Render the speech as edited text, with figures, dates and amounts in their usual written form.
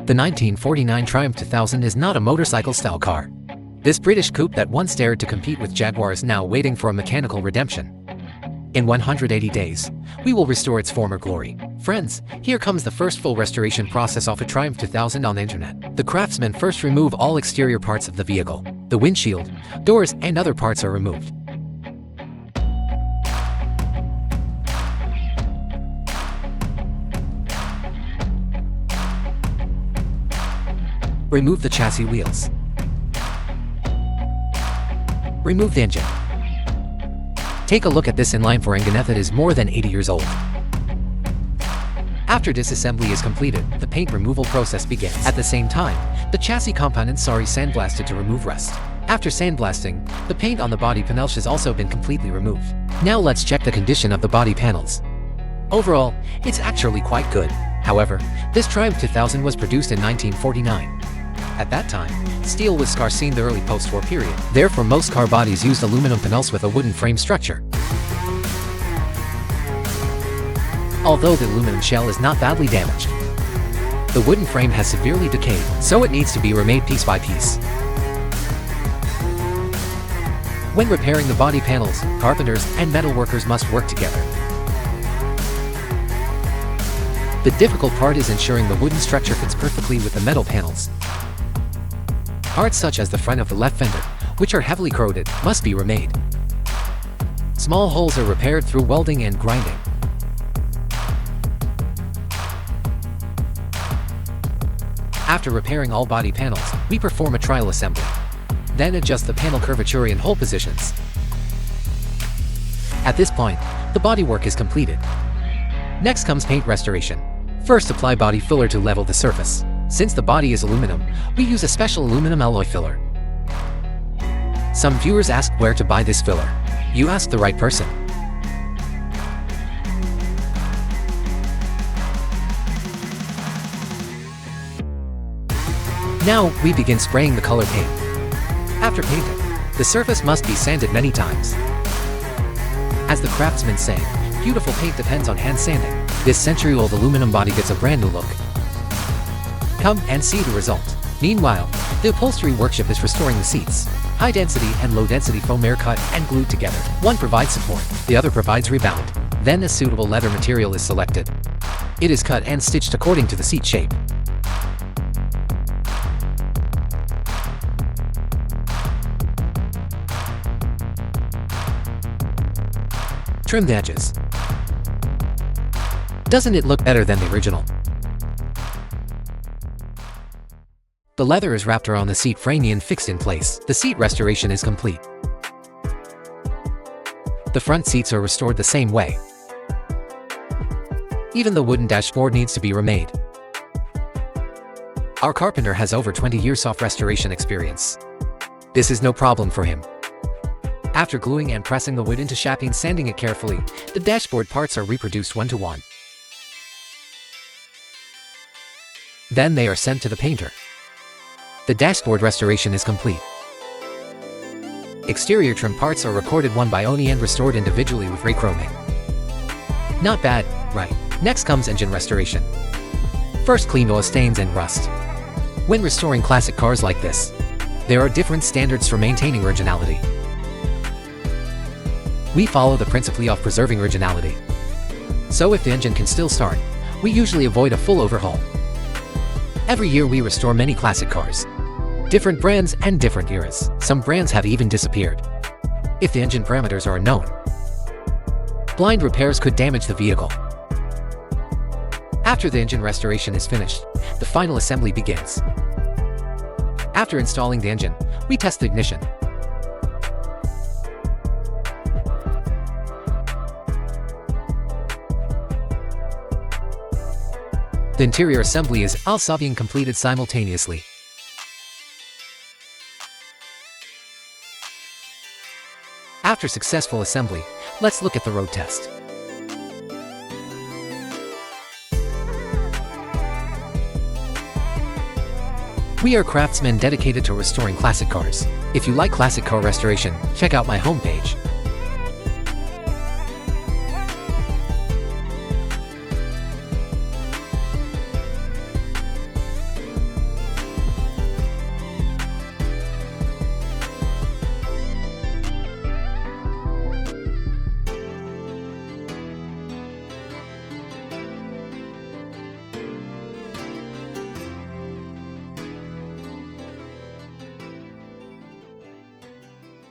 The 1949 Triumph 2000 is not a motorcycle-style car. This British coupe that once dared to compete with Jaguar is now waiting for a mechanical redemption. In 180 days, we will restore its former glory. Friends, here comes the first full restoration process of a Triumph 2000 on the internet. The craftsmen first remove all exterior parts of the vehicle. The windshield, doors, and other parts are removed. Remove the chassis wheels. Remove the engine. Take a look at this inline for engine that is more than 80 years old. After disassembly is completed, the paint removal process begins. At the same time, the chassis components are sandblasted to remove rust. After sandblasting, the paint on the body panels has also been completely removed. Now let's check the condition of the body panels. Overall, it's actually quite good. However, this Triumph 2000 was produced in 1949. At that time, steel was scarce in the early post-war period. Therefore, most car bodies used aluminum panels with a wooden frame structure. Although the aluminum shell is not badly damaged, the wooden frame has severely decayed, so it needs to be remade piece by piece. When repairing the body panels, carpenters and metal workers must work together. The difficult part is ensuring the wooden structure fits perfectly with the metal panels. Parts such as the front of the left fender, which are heavily corroded, must be remade. Small holes are repaired through welding and grinding. After repairing all body panels, we perform a trial assembly. Then adjust the panel curvature and hole positions. At this point, the bodywork is completed. Next comes paint restoration. First, apply body filler to level the surface. Since the body is aluminum, we use a special aluminum alloy filler. Some viewers ask where to buy this filler. You asked the right person. Now, we begin spraying the color paint. After painting, the surface must be sanded many times. As the craftsmen say, beautiful paint depends on hand sanding. This century-old aluminum body gets a brand new look. Come and see the result. Meanwhile, the upholstery workshop is restoring the seats. High-density and low-density foam are cut and glued together. One provides support, the other provides rebound. Then a suitable leather material is selected. It is cut and stitched according to the seat shape. Trim the edges. Doesn't it look better than the original? The leather is wrapped around the seat frame and fixed in place. The seat restoration is complete. The front seats are restored the same way. Even the wooden dashboard needs to be remade. Our carpenter has over 20 years of restoration experience. This is no problem for him. After gluing and pressing the wood into shape and sanding it carefully, the dashboard parts are reproduced one to one. Then they are sent to the painter. The dashboard restoration is complete. Exterior trim parts are recorded one by Oni and restored individually with ray chroming. Not bad, right? Next comes engine restoration. First, clean oil stains and rust. When restoring classic cars like this, there are different standards for maintaining originality. We follow the principle of preserving originality. So if the engine can still start, we usually avoid a full overhaul. Every year we restore many classic cars. Different brands and different eras. Some brands have even disappeared. If the engine parameters are unknown, blind repairs could damage the vehicle. After the engine restoration is finished, the final assembly begins. After installing the engine, we test the ignition. The interior assembly is also being completed simultaneously. After successful assembly, let's look at the road test. We are craftsmen dedicated to restoring classic cars. If you like classic car restoration, check out my homepage.